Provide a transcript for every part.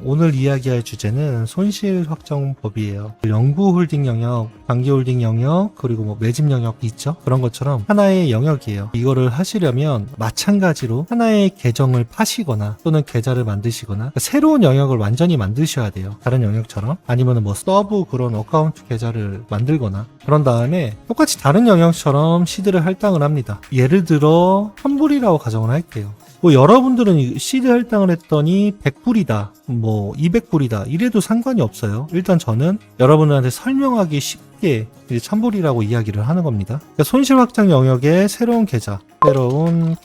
오늘 이야기할 주제는 손실 확정법이에요. 영구 홀딩 영역, 단기 홀딩 영역, 그리고 뭐 매집 영역이 있죠. 그런 것처럼 하나의 영역이에요. 이거를 하시려면 마찬가지로 하나의 계정을 파시거나 또는 계좌를 만드시거나 그러니까 새로운 영역을 완전히 만드셔야 돼요. 다른 영역처럼. 아니면 뭐 서브 그런 어카운트 계좌를 만들거나 그런 다음에 똑같이 다른 영역처럼 시드를 할당을 합니다. 예를 들어 1000불이라고 가정을 할게요. 뭐 여러분들은 시드 할당을 했더니 100불이다, 뭐 200불이다 이래도 상관이 없어요. 일단 저는 여러분들한테 설명하기 쉽게 1000불이라고 이야기를 하는 겁니다. 그러니까 손실 확장 영역에 새로운 계좌, 새로운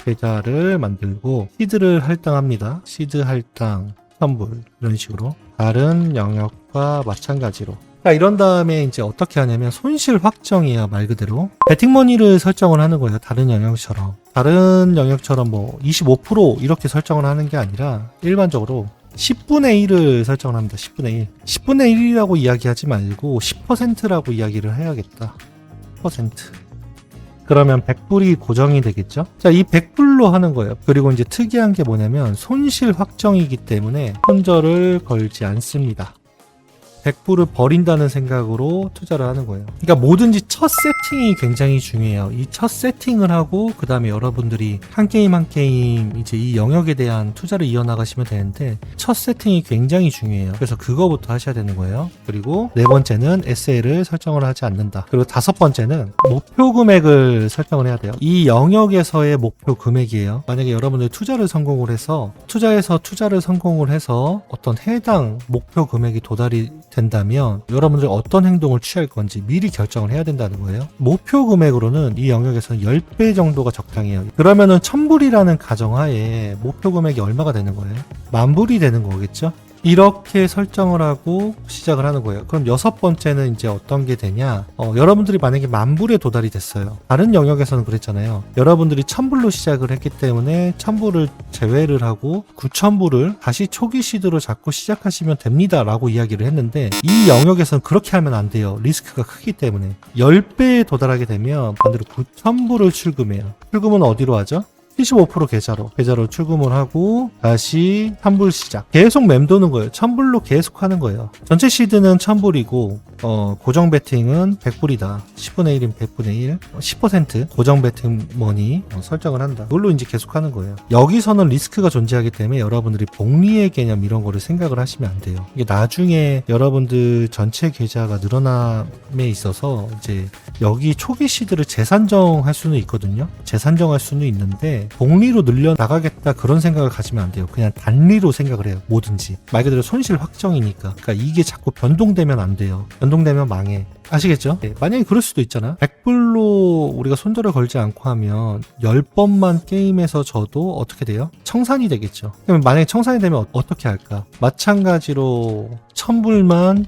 계좌를 만들고 시드를 할당합니다. 시드 할당 1000불 이런 식으로 다른 영역과 마찬가지로. 자, 이런 다음에 이제 어떻게 하냐면 손실 확정이에요. 말 그대로 베팅머니를 설정을 하는 거예요. 다른 영역처럼 뭐 25% 이렇게 설정을 하는 게 아니라 일반적으로 10분의 1을 설정을 합니다. 10분의 1. 10분의 1이라고 이야기하지 말고 10%라고 이야기를 해야겠다. 10%. 그러면 100불이 고정이 되겠죠? 자, 이 100불로 하는 거예요. 그리고 이제 특이한 게 뭐냐면 손실 확정이기 때문에 손절을 걸지 않습니다. 100불을 버린다는 생각으로 투자를 하는 거예요. 그러니까 뭐든지 첫 세팅이 굉장히 중요해요. 이 첫 세팅을 하고 그 다음에 여러분들이 한 게임 한 게임 이제 이 영역에 대한 투자를 이어나가시면 되는데 첫 세팅이 굉장히 중요해요. 그래서 그거부터 하셔야 되는 거예요. 그리고 네 번째는 SL을 설정을 하지 않는다. 그리고 다섯 번째는 목표 금액을 설정을 해야 돼요. 이 영역에서의 목표 금액이에요. 만약에 여러분들 투자를 성공을 해서 어떤 해당 목표 금액이 도달이 된다면 여러분들 어떤 행동을 취할 건지 미리 결정을 해야 된다는 거예요. 목표 금액으로는 이 영역에서는 10배 정도가 적당해요. 그러면은 1000불이라는 가정하에 목표 금액이 얼마가 되는 거예요? 10,000불이 되는 거겠죠? 이렇게 설정을 하고 시작을 하는 거예요. 그럼 여섯 번째는 이제 어떤 게 되냐? 여러분들이 만약에 10,000불에 도달이 됐어요. 다른 영역에서는 그랬잖아요. 여러분들이 1000불로 시작을 했기 때문에 1000불을 제외를 하고 9000불을 다시 초기 시드로 잡고 시작하시면 됩니다 라고 이야기를 했는데 이 영역에서는 그렇게 하면 안 돼요. 리스크가 크기 때문에 10배에 도달하게 되면 반대로 9000불을 출금해요. 출금은 어디로 하죠? 75% 계좌로 출금을 하고 다시 3불 시작. 계속 맴도는 거예요. 1000불로 계속 하는 거예요. 전체 시드는 1000불이고 고정 베팅은 100불이다. 10분의 1인 100분의 1, 10% 고정 베팅 머니 설정을 한다. 이걸로 이제 계속 하는 거예요. 여기서는 리스크가 존재하기 때문에 여러분들이 복리의 개념 이런 거를 생각을 하시면 안 돼요. 이게 나중에 여러분들 전체 계좌가 늘어남에 있어서 이제 여기 초기 시드를 재산정할 수는 있거든요. 재산정할 수는 있는데 복리로 늘려나가겠다 그런 생각을 가지면 안 돼요. 그냥 단리로 생각을 해요. 뭐든지. 말 그대로 손실 확정이니까. 그러니까 이게 자꾸 변동되면 안 돼요. 변동되면 망해. 아시겠죠? 네, 만약에 그럴 수도 있잖아. 100불로 우리가 손절을 걸지 않고 하면 10번만 게임에서 져도 어떻게 돼요? 청산이 되겠죠. 그러면 만약에 청산이 되면 어떻게 할까? 마찬가지로 1000불만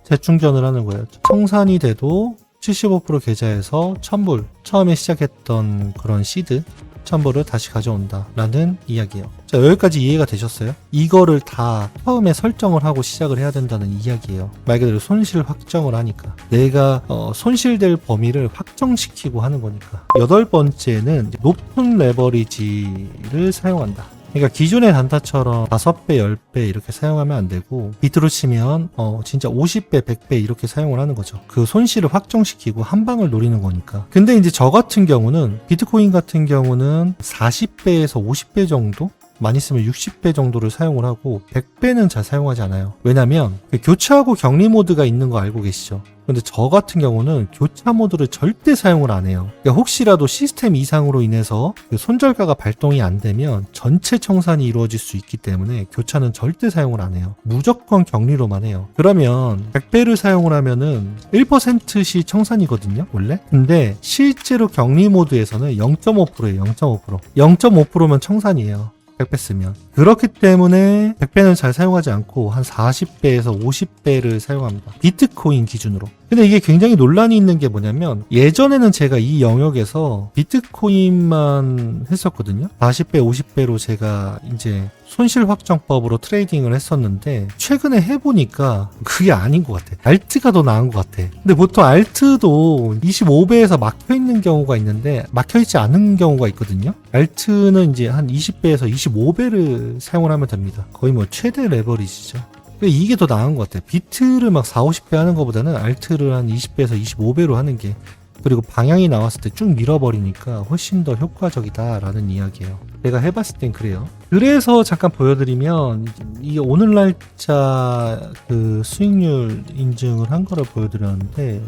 재충전을 하는 거예요. 청산이 돼도 75% 계좌에서 1000불 처음에 시작했던 그런 시드 1000불을 다시 가져온다 라는 이야기예요. 자, 여기까지 이해가 되셨어요? 이거를 다 처음에 설정을 하고 시작을 해야 된다는 이야기예요. 말 그대로 손실 확정을 하니까 내가 손실될 범위를 확정시키고 하는 거니까. 여덟 번째는 높은 레버리지를 사용한다. 그러니까 기존의 단타처럼 5배, 10배 이렇게 사용하면 안 되고 비트로 치면 진짜 50배, 100배 이렇게 사용을 하는 거죠. 그 손실을 확정시키고 한 방을 노리는 거니까. 근데 이제 저 같은 경우는 비트코인 같은 경우는 40배에서 50배 정도? 많이 쓰면 60배 정도를 사용을 하고 100배는 잘 사용하지 않아요. 왜냐면 교차하고 격리 모드가 있는 거 알고 계시죠? 근데 저 같은 경우는 교차 모드를 절대 사용을 안 해요. 그러니까 혹시라도 시스템 이상으로 인해서 그 손절가가 발동이 안 되면 전체 청산이 이루어질 수 있기 때문에 교차는 절대 사용을 안 해요. 무조건 격리로만 해요. 그러면 100배를 사용을 하면은 1%시 청산이거든요, 원래. 근데 실제로 격리 모드에서는 0.5%예요. 0.5%. 0.5%면 청산이에요. 100배 쓰면. 그렇기 때문에 100배는 잘 사용하지 않고 한 40배에서 50배를 사용합니다. 비트코인 기준으로. 근데 이게 굉장히 논란이 있는 게 뭐냐면 예전에는 제가 이 영역에서 비트코인만 했었거든요. 40배, 50배로 제가 이제 손실 확정법으로 트레이딩을 했었는데 최근에 해보니까 그게 아닌 것 같아. 알트가 더 나은 것 같아. 근데 보통 알트도 25배에서 막혀있는 경우가 있는데 막혀있지 않은 경우가 있거든요. 알트는 이제 한 20배에서 25배를 레버리지를 사용을 하면 됩니다. 거의 뭐 최대 레버리지죠. 이게 더 나은 것 같아요. 비트를 막 4, 50배 하는 것보다는 알트를 한 20배에서 25배로 하는 게, 그리고 방향이 나왔을 때 쭉 밀어버리니까 훨씬 더 효과적이다라는 이야기예요. 내가 해봤을 땐 그래요. 그래서 잠깐 보여드리면, 이 오늘 날짜 그 수익률 인증을 한 거를 보여드렸는데,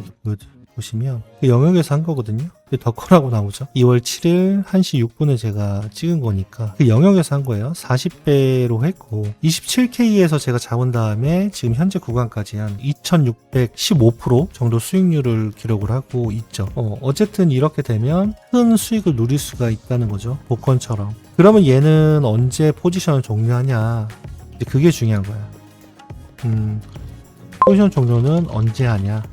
보시면 그 영역에서 한 거거든요. 더 커라고 나오죠. 2월 7일 1시 6분에 제가 찍은 거니까 그 영역에서 한 거예요. 40배로 했고 27K에서 제가 잡은 다음에 지금 현재 구간까지 한 2615% 정도 수익률을 기록을 하고 있죠. 어쨌든 이렇게 되면 큰 수익을 누릴 수가 있다는 거죠. 복권처럼. 그러면 얘는 언제 포지션을 종료하냐, 그게 중요한 거야. 포지션 종료는 언제 하냐.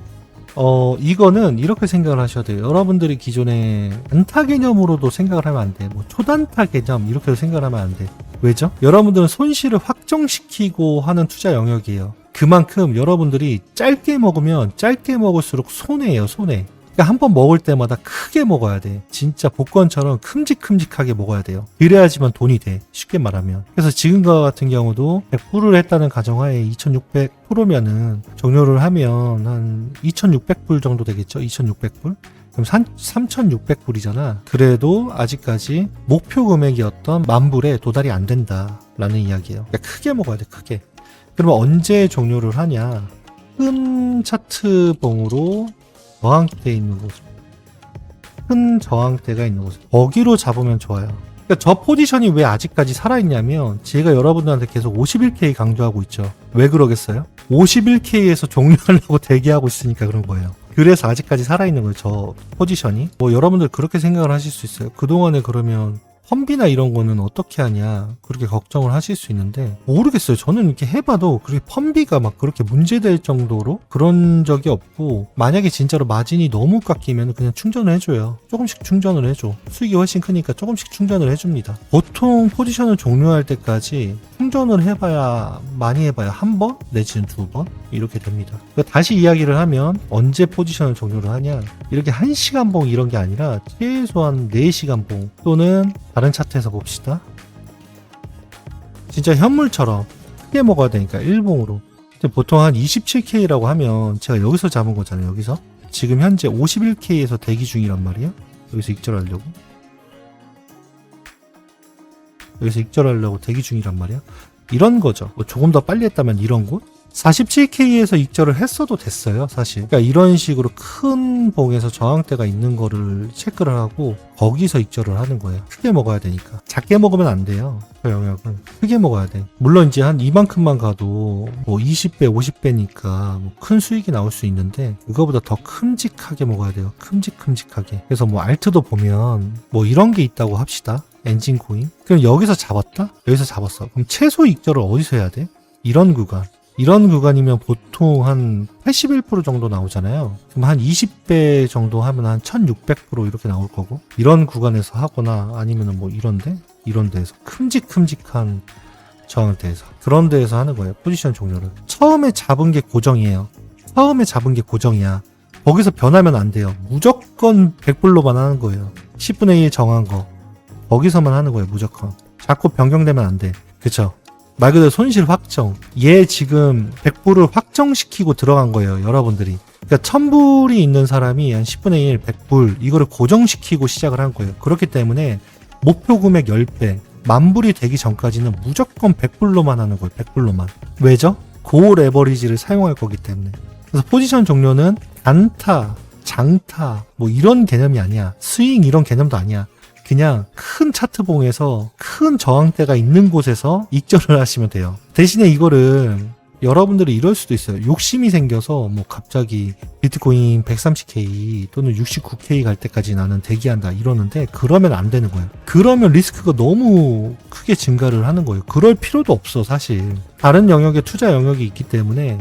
이거는 이렇게 생각을 하셔야 돼요. 여러분들이 기존에 단타 개념으로도 생각을 하면 안 돼. 뭐 초단타 개념 이렇게도 생각을 하면 안 돼. 왜죠? 여러분들은 손실을 확정시키고 하는 투자 영역이에요. 그만큼 여러분들이 짧게 먹으면 짧게 먹을수록 손해예요, 손해. 그러니까 한 번 먹을 때마다 크게 먹어야 돼. 진짜 복권처럼 큼직큼직하게 먹어야 돼요. 그래야지만 돈이 돼. 쉽게 말하면. 그래서 지금과 같은 경우도 100불을 했다는 가정하에 2600%면은 종료를 하면 한 2600불 정도 되겠죠? 2600불? 그럼 3600불이잖아. 그래도 아직까지 목표 금액이었던 10,000불에 도달이 안 된다라는 이야기예요. 그러니까 크게 먹어야 돼, 크게. 그러면 언제 종료를 하냐? 큰 차트봉으로 저항대 있는 곳, 큰 저항대가 있는 곳, 거기로 잡으면 좋아요. 그러니까 저 포지션이 왜 아직까지 살아있냐면 제가 여러분들한테 계속 51K 강조하고 있죠. 왜 그러겠어요? 51K에서 종료하려고 대기하고 있으니까 그런 거예요. 그래서 아직까지 살아있는 거예요, 저 포지션이. 뭐 여러분들 그렇게 생각을 하실 수 있어요. 그동안에 그러면 펀비나 이런 거는 어떻게 하냐 그렇게 걱정을 하실 수 있는데, 모르겠어요. 저는 이렇게 해봐도 그렇게 펀비가 막 그렇게 문제될 정도로 그런 적이 없고, 만약에 진짜로 마진이 너무 깎이면 그냥 충전을 해줘요. 조금씩 충전을 해줘. 수익이 훨씬 크니까 조금씩 충전을 해줍니다. 보통 포지션을 종료할 때까지 충전을 해봐야, 많이 해봐야 한 번 내지는 2번 이렇게 됩니다. 다시 이야기를 하면 언제 포지션을 종료를 하냐, 이렇게 1시간 봉 이런 게 아니라 최소한 4시간 봉, 또는 다른 차트에서 봅시다. 진짜 현물처럼 크게 먹어야 되니까 1봉으로. 보통 한 27K라고 하면 제가 여기서 잡은 거잖아요. 여기서 지금 현재 51K에서 대기 중이란 말이에요. 여기서 익절하려고, 여기서 익절하려고 대기 중이란 말이야. 이런 거죠. 뭐 조금 더 빨리 했다면 이런 곳, 47K에서 익절을 했어도 됐어요, 사실. 그러니까 이런 식으로 큰 봉에서 저항대가 있는 거를 체크를 하고 거기서 익절을 하는 거예요. 크게 먹어야 되니까. 작게 먹으면 안 돼요. 그 영역은 크게 먹어야 돼. 물론 이제 한 이만큼만 가도 뭐 20배, 50배니까 뭐 큰 수익이 나올 수 있는데, 그거보다 더 큼직하게 먹어야 돼요. 큼직큼직하게. 그래서 뭐 알트도 보면 뭐 이런 게 있다고 합시다. 엔진 코인. 그럼 여기서 잡았다? 여기서 잡았어. 그럼 최소 익절을 어디서 해야 돼? 이런 구간. 이런 구간이면 보통 한 81% 정도 나오잖아요. 그럼 한 20배 정도 하면 한 1600% 이렇게 나올 거고, 이런 구간에서 하거나 아니면 뭐 이런 데에서 큼직큼직한 저항대에서, 그런 데에서 하는 거예요. 포지션 종료를. 처음에 잡은 게 고정이에요. 처음에 잡은 게 고정이야. 거기서 변하면 안 돼요. 무조건 100불로만 하는 거예요. 10분의 1 정한 거 거기서만 하는 거예요. 무조건. 자꾸 변경되면 안 돼. 그쵸? 말 그대로 손실 확정. 얘 지금 100불을 확정시키고 들어간 거예요, 여러분들이. 그러니까 1000불이 있는 사람이 한 10분의 1, 100불 이거를 고정시키고 시작을 한 거예요. 그렇기 때문에 목표 금액 10배, 10,000불이 되기 전까지는 무조건 100불로만 하는 거예요. 100불로만. 왜죠? 고 레버리지를 사용할 거기 때문에. 그래서 포지션 종료는 단타, 장타 뭐 이런 개념이 아니야. 스윙 이런 개념도 아니야. 그냥 큰 차트봉에서 큰 저항대가 있는 곳에서 익절을 하시면 돼요. 대신에 이거를 여러분들이 이럴 수도 있어요. 욕심이 생겨서 뭐 갑자기 비트코인 130K 또는 69K 갈 때까지 나는 대기한다 이러는데, 그러면 안 되는 거예요. 그러면 리스크가 너무 크게 증가를 하는 거예요. 그럴 필요도 없어, 사실. 다른 영역에 투자 영역이 있기 때문에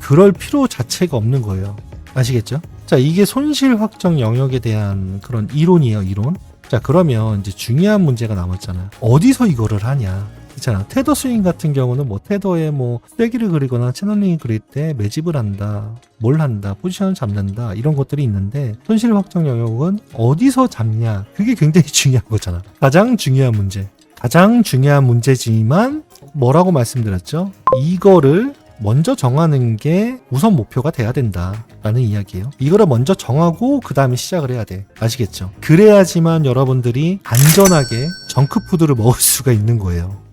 그럴 필요 자체가 없는 거예요. 아시겠죠? 자, 이게 손실 확정 영역에 대한 그런 이론이에요, 이론. 자, 그러면 이제 중요한 문제가 남았잖아요. 어디서 이거를 하냐. 있잖아. 테더 스윙 같은 경우는 뭐 테더에 뭐 쐐기를 그리거나 채널링을 그릴 때 매집을 한다, 뭘 한다, 포지션을 잡는다, 이런 것들이 있는데, 손실 확정 영역은 어디서 잡냐. 그게 굉장히 중요한 거잖아. 가장 중요한 문제. 가장 중요한 문제지만 뭐라고 말씀드렸죠? 이거를 먼저 정하는 게 우선 목표가 돼야 된다라는 이야기예요. 이거를 먼저 정하고 그 다음에 시작을 해야 돼. 아시겠죠? 그래야지만 여러분들이 안전하게 정크푸드를 먹을 수가 있는 거예요.